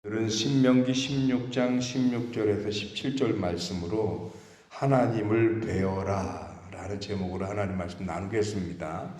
오늘은 신명기 16장 16절에서 17절 말씀으로 하나님을 배워라 라는 제목으로 하나님 말씀 나누겠습니다.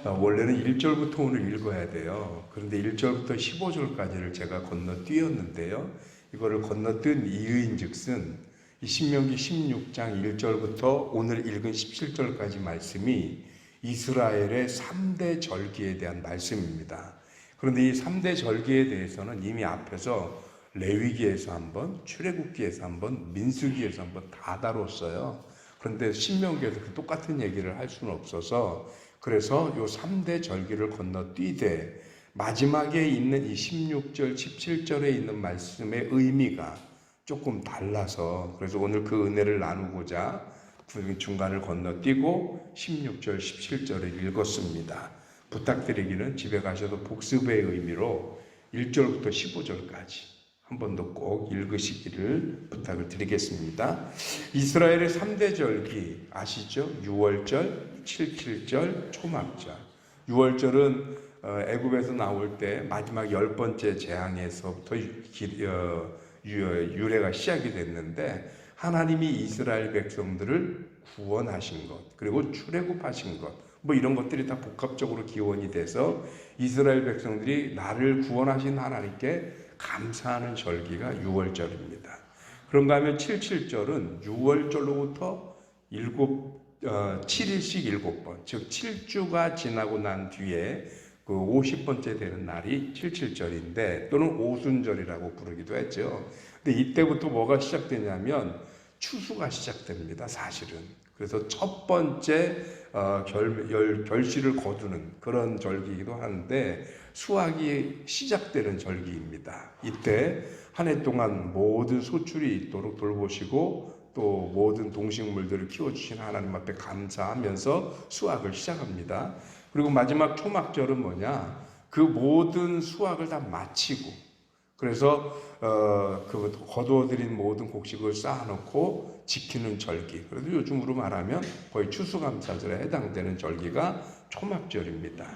원래는 1절부터 오늘 읽어야 돼요. 그런데 1절부터 15절까지를 제가 건너뛰었는데요. 이거를 건너뛴 이유인 즉슨 이 신명기 16장 1절부터 오늘 읽은 17절까지 말씀이 이스라엘의 3대 절기에 대한 말씀입니다. 그런데 이 3대 절기에 대해서는 이미 앞에서 레위기에서 한번, 출애굽기에서 한번, 민수기에서 한번 다 다뤘어요. 그런데 신명기에서 그 똑같은 얘기를 할 수는 없어서 그래서 이 3대 절기를 건너뛰되 마지막에 있는 이 16절, 17절에 있는 말씀의 의미가 조금 달라서 그래서 오늘 그 은혜를 나누고자 중간을 건너뛰고 16절, 17절을 읽었습니다. 부탁드리기는 집에 가셔도 복습의 의미로 1절부터 15절까지 한 번 더 꼭 읽으시기를 부탁을 드리겠습니다. 이스라엘의 3대 절기 아시죠? 6월절, 77절, 초막절. 6월절은 애굽에서 나올 때 마지막 10번째 재앙에서부터 유래가 시작이 됐는데 하나님이 이스라엘 백성들을 구원하신 것 그리고 출애굽하신 것 뭐 이런 것들이 다 복합적으로 기원이 돼서 이스라엘 백성들이 나를 구원하신 하나님께 감사하는 절기가 6월절입니다. 그런가 하면 77절은 6월절로부터 7일씩 7번, 즉 7주가 지나고 난 뒤에 그 50번째 되는 날이 77절인데 또는 오순절이라고 부르기도 했죠. 근데 이때부터 뭐가 시작되냐면 추수가 시작됩니다. 사실은. 그래서 첫 번째 결실을 거두는 그런 절기이기도 하는데 수확이 시작되는 절기입니다. 이때 한 해 동안 모든 소출이 있도록 돌보시고 또 모든 동식물들을 키워주신 하나님 앞에 감사하면서 수확을 시작합니다. 그리고 마지막 초막절은 뭐냐? 그 모든 수확을 다 마치고 그래서 그 거두어들인 모든 곡식을 쌓아놓고 지키는 절기. 그래도 요즘으로 말하면 거의 추수감사절에 해당되는 절기가 초막절입니다.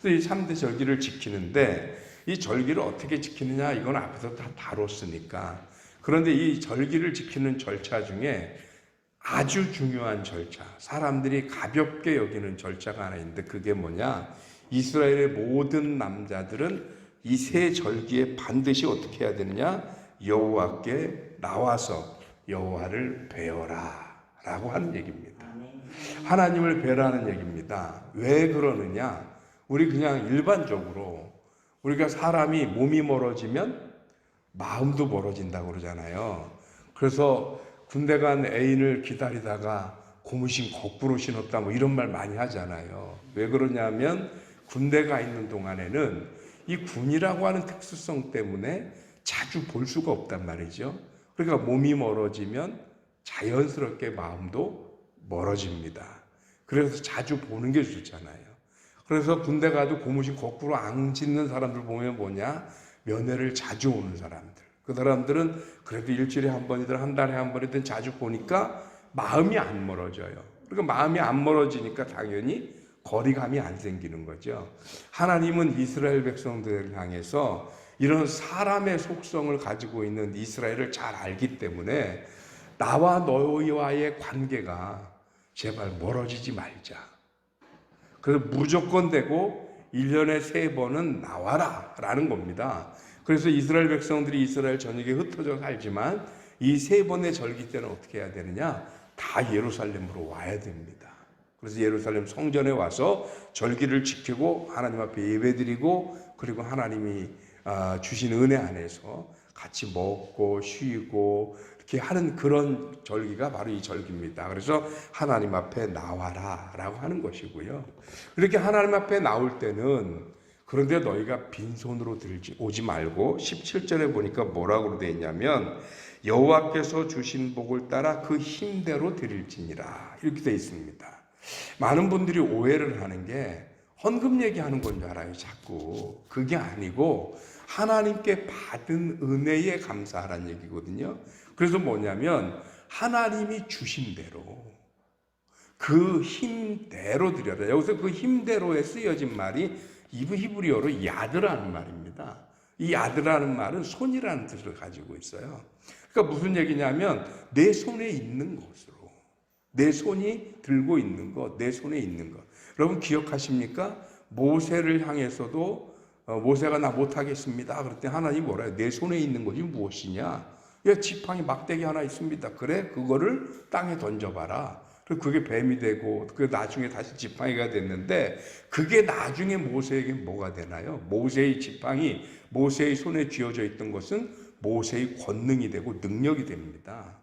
그래서 이 3대 절기를 지키는데 이 절기를 어떻게 지키느냐 이건 앞에서 다 다뤘으니까. 그런데 이 절기를 지키는 절차 중에 아주 중요한 절차, 사람들이 가볍게 여기는 절차가 하나 있는데 그게 뭐냐? 이스라엘의 모든 남자들은 이 세 절기에 반드시 어떻게 해야 되느냐? 여호와께 나와서 여호와를 배워라 라고 하는 얘기입니다. 하나님을 배라는 얘기입니다. 왜 그러느냐? 우리 그냥 일반적으로 우리가 사람이 몸이 멀어지면 마음도 멀어진다고 그러잖아요. 그래서 군대 간 애인을 기다리다가 고무신 거꾸로 신었다 뭐 이런 말 많이 하잖아요. 왜 그러냐면 군대가 있는 동안에는 이 군이라고 하는 특수성 때문에 자주 볼 수가 없단 말이죠. 그러니까 몸이 멀어지면 자연스럽게 마음도 멀어집니다. 그래서 자주 보는 게 좋잖아요. 그래서 군대 가도 고무신 거꾸로 안 짚는 사람들 보면 뭐냐? 면회를 자주 오는 사람들. 그 사람들은 그래도 일주일에 한 번이든 한 달에 한 번이든 자주 보니까 마음이 안 멀어져요. 그러니까 마음이 안 멀어지니까 당연히 거리감이 안 생기는 거죠. 하나님은 이스라엘 백성들을 향해서 이런 사람의 속성을 가지고 있는 이스라엘을 잘 알기 때문에 나와 너희와의 관계가 제발 멀어지지 말자. 그래서 무조건 되고 1년에 3번은 나와라 라는 겁니다. 그래서 이스라엘 백성들이 이스라엘 전역에 흩어져 살지만 이 3번의 절기 때는 어떻게 해야 되느냐? 다 예루살렘으로 와야 됩니다. 그래서 예루살렘 성전에 와서 절기를 지키고 하나님 앞에 예배드리고 그리고 하나님이 주신 은혜 안에서 같이 먹고 쉬고 이렇게 하는 그런 절기가 바로 이 절기입니다. 그래서 하나님 앞에 나와라 라고 하는 것이고요. 이렇게 하나님 앞에 나올 때는 그런데 너희가 빈손으로 오지 말고 17절에 보니까 뭐라고 되어 있냐면 여호와께서 주신 복을 따라 그 힘대로 드릴지니라 이렇게 되어 있습니다. 많은 분들이 오해를 하는 게 헌금 얘기하는 건 줄 알아요. 자꾸 그게 아니고 하나님께 받은 은혜에 감사하라는 얘기거든요. 그래서 뭐냐면 하나님이 주신 대로 그 힘대로 드려라. 여기서 그 힘대로에 쓰여진 말이 히브리어로 야드라는 말입니다. 이 아드라는 말은 손이라는 뜻을 가지고 있어요. 그러니까 무슨 얘기냐면 내 손에 있는 것으로, 내 손이 들고 있는 것, 내 손에 있는 것. 여러분 기억하십니까? 모세를 향해서도 모세가 나 못하겠습니다. 그럴 때 하나님이 뭐라 해요? 내 손에 있는 것이 무엇이냐? 야, 지팡이 막대기 하나 있습니다. 그래, 그거를 땅에 던져봐라. 그리고 그게 뱀이 되고, 그 나중에 다시 지팡이가 됐는데, 그게 나중에 모세에게 뭐가 되나요? 모세의 지팡이, 모세의 손에 쥐어져 있던 것은 모세의 권능이 되고 능력이 됩니다.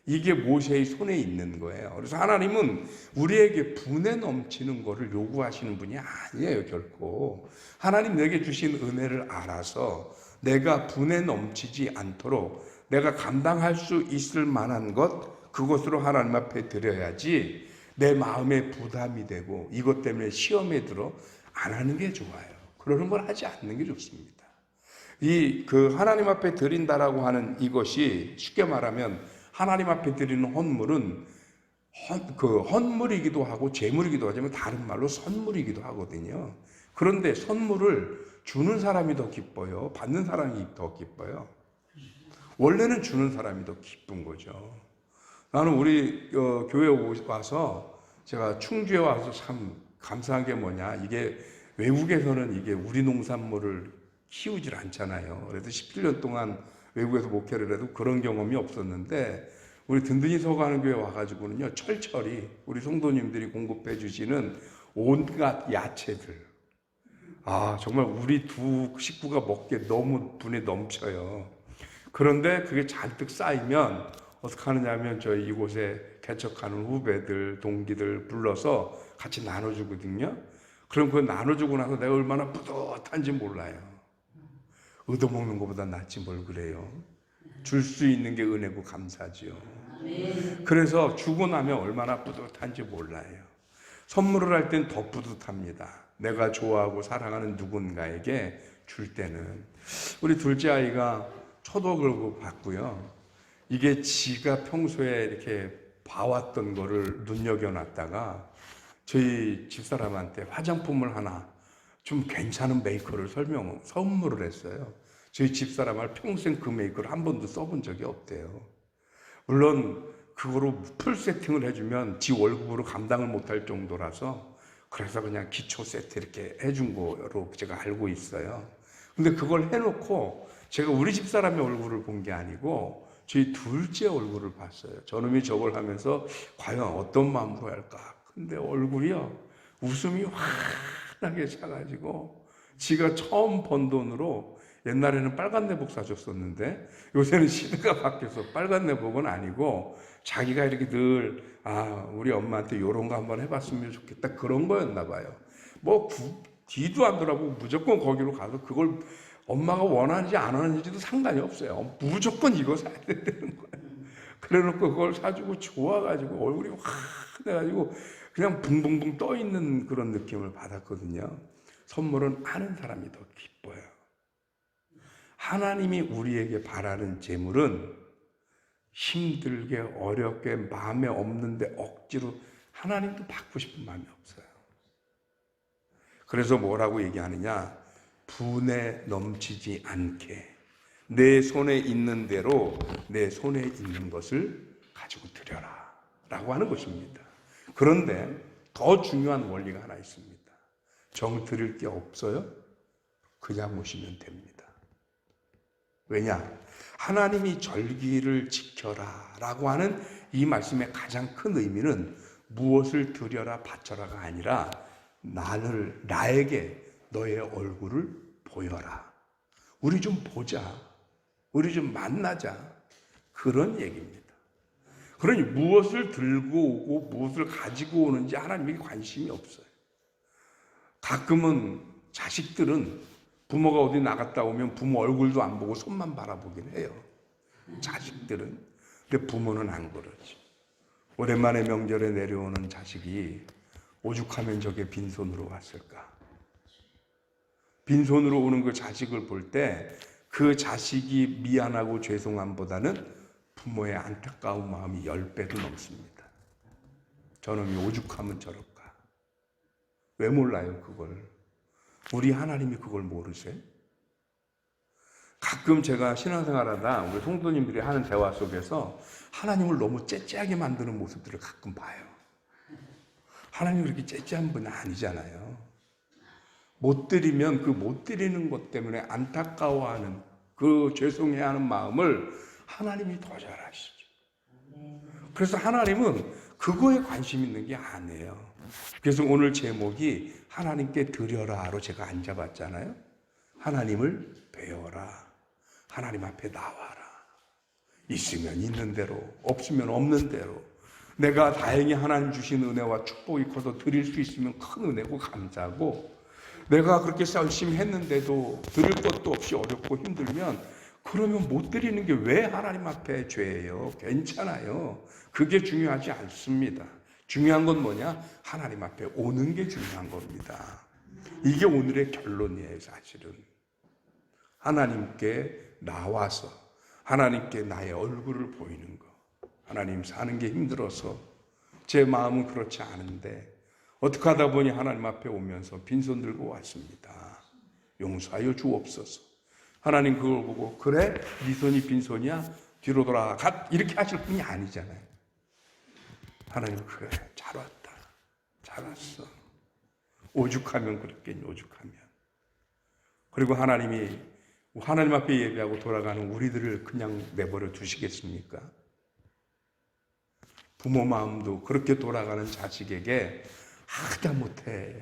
이게 모세의 손에 있는 거예요. 그래서 하나님은 우리에게 분에 넘치는 것을 요구하시는 분이 아니에요, 결코. 하나님 내게 주신 은혜를 알아서 내가 분에 넘치지 않도록 내가 감당할 수 있을 만한 것, 그것으로 하나님 앞에 드려야지 내 마음에 부담이 되고 이것 때문에 시험에 들어 안 하는 게 좋아요. 그러는 걸 하지 않는 게 좋습니다. 하나님 앞에 드린다라고 하는 이것이 쉽게 말하면 하나님 앞에 드리는 헌물은 헌물이기도 하고 제물이기도 하지만 다른 말로 선물이기도 하거든요. 그런데 선물을 주는 사람이 더 기뻐요? 받는 사람이 더 기뻐요? 원래는 주는 사람이 더 기쁜 거죠. 나는 우리 교회 와서 제가 충주에 와서 참 감사한 게 뭐냐, 이게 외국에서는 이게 우리 농산물을 키우질 않잖아요. 그래서 17년 동안 외국에서 목회를 해도 그런 경험이 없었는데 우리 든든히 서가는 교회 와가지고는요, 철철이 우리 성도님들이 공급해 주시는 온갖 야채들, 정말 우리 두 식구가 먹기에 너무 분에 넘쳐요. 그런데 그게 잔뜩 쌓이면 어떻게 하느냐면 저희 이곳에 개척하는 후배들, 동기들 불러서 같이 나눠주거든요. 그럼 그거 나눠주고 나서 내가 얼마나 뿌듯한지 몰라요. 얻어먹는 것보다 낫지 뭘 그래요. 줄 수 있는 게 은혜고 감사지요. 그래서 주고 나면 얼마나 뿌듯한지 몰라요. 선물을 할 땐 더 뿌듯합니다. 내가 좋아하고 사랑하는 누군가에게 줄 때는. 우리 둘째 아이가 초독을 받고요. 이게 지가 평소에 이렇게 봐왔던 거를 눈여겨놨다가 저희 집사람한테 화장품을 하나 좀 괜찮은 메이커를 선물을 했어요. 저희 집사람을 평생 그 메이커를 한 번도 써본 적이 없대요. 물론 그거로 풀 세팅을 해주면 지 월급으로 감당을 못할 정도라서 그래서 그냥 기초 세트 이렇게 해준 거로 제가 알고 있어요. 근데 그걸 해놓고 제가 우리 집사람의 얼굴을 본 게 아니고 저희 둘째 얼굴을 봤어요. 저놈이 저걸 하면서 과연 어떤 마음으로 할까? 근데 얼굴이요, 웃음이 환하게 차가지고 지가 처음 번 돈으로, 옛날에는 빨간 내복 사줬었는데 요새는 시대가 바뀌어서 빨간 내복은 아니고 자기가 이렇게 늘 우리 엄마한테 요런 거 한번 해봤으면 좋겠다 그런 거였나 봐요. 뭐 뒤도 안 돌아보고 무조건 거기로 가서 그걸 엄마가 원하는지 안 원하는지도 상관이 없어요. 무조건 이거 사야 되는 거예요. 그래놓고 그걸 사주고 좋아가지고 얼굴이 환해가지고 그냥 붕붕붕 떠있는 그런 느낌을 받았거든요. 선물은 하는 사람이 더 기뻐요. 하나님이 우리에게 바라는 재물은 힘들게 어렵게 마음에 없는데 억지로 하나님도 받고 싶은 마음이 없어요. 그래서 뭐라고 얘기하느냐, 분에 넘치지 않게 내 손에 있는 대로 내 손에 있는 것을 가지고 드려라 라고 하는 것입니다. 그런데 더 중요한 원리가 하나 있습니다. 정 드릴 게 없어요? 그냥 오시면 됩니다. 왜냐? 하나님이 절기를 지켜라 라고 하는 이 말씀의 가장 큰 의미는 무엇을 드려라 바쳐라가 아니라 나에게 너의 얼굴을 보여라. 우리 좀 보자. 우리 좀 만나자. 그런 얘기입니다. 그러니 무엇을 들고 오고 무엇을 가지고 오는지 하나님에게 관심이 없어요. 가끔은 자식들은 부모가 어디 나갔다 오면 부모 얼굴도 안 보고 손만 바라보긴 해요. 자식들은. 근데 부모는 안 그러지. 오랜만에 명절에 내려오는 자식이 오죽하면 저게 빈손으로 왔을까. 빈손으로 오는 그 자식을 볼 때 그 자식이 미안하고 죄송함보다는 부모의 안타까운 마음이 10배도 넘습니다. 저놈이 오죽하면 저럴까. 왜 몰라요 그걸? 우리 하나님이 그걸 모르세요? 가끔 제가 신앙생활하다 우리 성도님들이 하는 대화 속에서 하나님을 너무 째째하게 만드는 모습들을 가끔 봐요. 하나님이 그렇게 째째한 분은 아니잖아요. 못 드리면 그 못 드리는 것 때문에 안타까워하는 그 죄송해하는 마음을 하나님이 더 잘 아시죠. 그래서 하나님은 그거에 관심 있는 게 아니에요. 그래서 오늘 제목이 하나님께 드려라로 제가 안 잡았잖아요. 하나님을 배워라. 하나님 앞에 나와라. 있으면 있는 대로, 없으면 없는 대로. 내가 다행히 하나님 주신 은혜와 축복이 커서 드릴 수 있으면 큰 은혜고 감사하고, 내가 그렇게 열심히 했는데도 드릴 것도 없이 어렵고 힘들면 그러면 못 드리는 게 왜 하나님 앞에 죄예요? 괜찮아요. 그게 중요하지 않습니다. 중요한 건 뭐냐? 하나님 앞에 오는 게 중요한 겁니다. 이게 오늘의 결론이에요, 사실은. 하나님께 나와서 하나님께 나의 얼굴을 보이는 거. 하나님 사는 게 힘들어서 제 마음은 그렇지 않은데 어떻게 하다 보니 하나님 앞에 오면서 빈손 들고 왔습니다. 용서하여 주옵소서. 하나님 그걸 보고 그래? 네 손이 빈손이야? 뒤로 돌아가. 이렇게 하실 분이 아니잖아요. 하나님 그래 잘 왔다. 잘 왔어. 오죽하면 그랬겠니 오죽하면. 그리고 하나님이 하나님 앞에 예배하고 돌아가는 우리들을 그냥 내버려 두시겠습니까? 부모 마음도 그렇게 돌아가는 자식에게 하다못해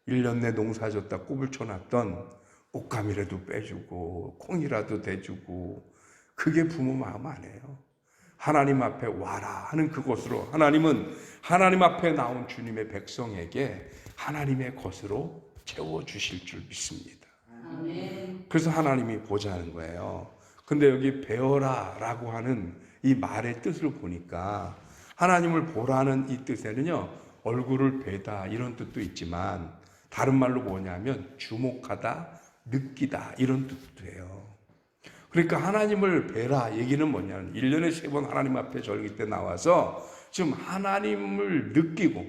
1년 내 농사 졌다 꿀을 쳐놨던 옷감이라도 빼주고 콩이라도 대주고 그게 부모 마음 아니에요. 하나님 앞에 와라 하는 그것으로 하나님은 하나님 앞에 나온 주님의 백성에게 하나님의 것으로 채워주실 줄 믿습니다. 그래서 하나님이 보자는 거예요. 근데 여기 배워라 라고 하는 이 말의 뜻을 보니까 하나님을 보라는 이 뜻에는요 얼굴을 뵈다 이런 뜻도 있지만 다른 말로 뭐냐면 주목하다, 느끼다 이런 뜻도 해요. 그러니까 하나님을 뵈라 얘기는 뭐냐면 1년에 3번 하나님 앞에 절기 때 나와서 지금 하나님을 느끼고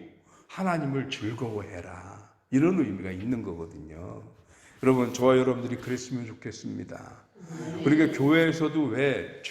하나님을 즐거워해라 이런 의미가 있는 거거든요. 여러분 저와 여러분들이 그랬으면 좋겠습니다. 그러니까 교회에서도 왜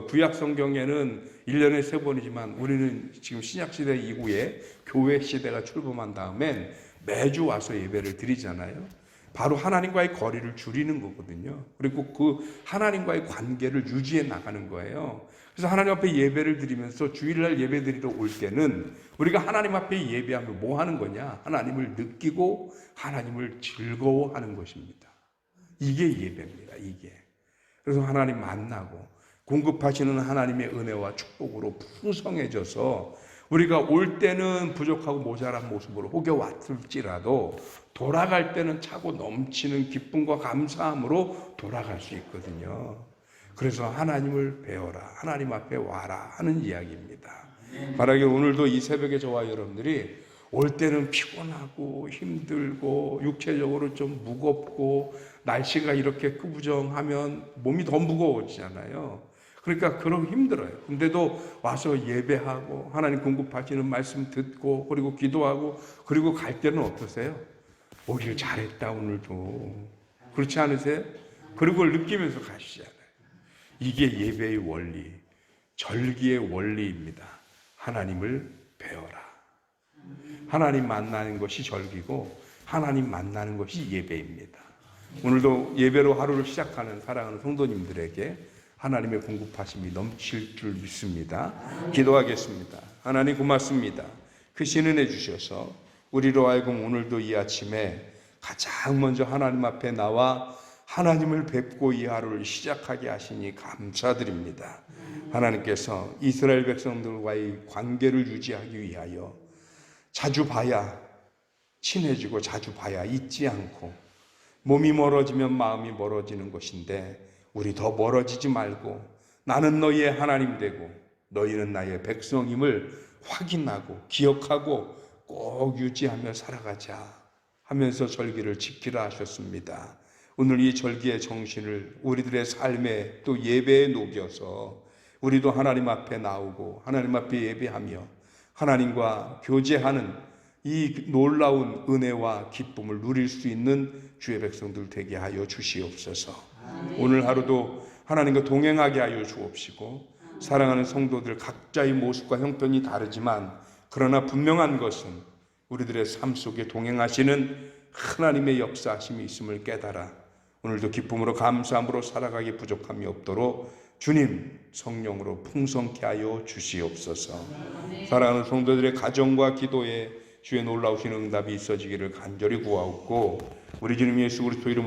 구약 성경에는 1년에 3번이지만 우리는 지금 신약시대 이후에 교회 시대가 출범한 다음엔 매주 와서 예배를 드리잖아요. 바로 하나님과의 거리를 줄이는 거거든요. 그리고 그 하나님과의 관계를 유지해 나가는 거예요. 그래서 하나님 앞에 예배를 드리면서 주일날 예배 드리러 올 때는 우리가 하나님 앞에 예배하면 뭐 하는 거냐? 하나님을 느끼고 하나님을 즐거워하는 것입니다. 이게 예배입니다. 이게. 그래서 하나님 만나고 공급하시는 하나님의 은혜와 축복으로 풍성해져서 우리가 올 때는 부족하고 모자란 모습으로 혹여 왔을지라도 돌아갈 때는 차고 넘치는 기쁨과 감사함으로 돌아갈 수 있거든요. 그래서 하나님을 배워라, 하나님 앞에 와라 하는 이야기입니다. 만약에 오늘도 이 새벽에 저와 여러분들이 올 때는 피곤하고 힘들고 육체적으로 좀 무겁고 날씨가 이렇게 끄부정하면 몸이 더 무거워지잖아요. 그러니까 그럼 힘들어요. 근데도 와서 예배하고 하나님 공급하시는 말씀 듣고 그리고 기도하고 그리고 갈 때는 어떠세요? 오길 잘했다 오늘도. 그렇지 않으세요? 그리고 그걸 느끼면서 가시잖아요. 이게 예배의 원리, 절기의 원리입니다. 하나님을 배워라. 하나님 만나는 것이 절기고 하나님 만나는 것이 예배입니다. 오늘도 예배로 하루를 시작하는 사랑하는 성도님들에게 하나님의 공급하심이 넘칠 줄 믿습니다. 기도하겠습니다. 하나님 고맙습니다. 크신 은혜 주셔서 우리로 하여금 오늘도 이 아침에 가장 먼저 하나님 앞에 나와 하나님을 뵙고 이 하루를 시작하게 하시니 감사드립니다. 하나님께서 이스라엘 백성들과의 관계를 유지하기 위하여 자주 봐야 친해지고 자주 봐야 잊지 않고 몸이 멀어지면 마음이 멀어지는 것인데 우리 더 멀어지지 말고 나는 너희의 하나님 되고 너희는 나의 백성임을 확인하고 기억하고 꼭 유지하며 살아가자 하면서 절기를 지키라 하셨습니다. 오늘 이 절기의 정신을 우리들의 삶에 또 예배에 녹여서 우리도 하나님 앞에 나오고 하나님 앞에 예배하며 하나님과 교제하는 이 놀라운 은혜와 기쁨을 누릴 수 있는 주의 백성들 되게 하여 주시옵소서. 오늘 하루도 하나님과 동행하게 하여 주옵시고, 사랑하는 성도들 각자의 모습과 형편이 다르지만 그러나 분명한 것은 우리들의 삶 속에 동행하시는 하나님의 역사하심이 있음을 깨달아 오늘도 기쁨으로 감사함으로 살아가기 부족함이 없도록 주님 성령으로 풍성케 하여 주시옵소서. 사랑하는 성도들의 가정과 기도에 주의 놀라우신 응답이 있어지기를 간절히 구하옵고, 우리 주님 예수 그리스도 이름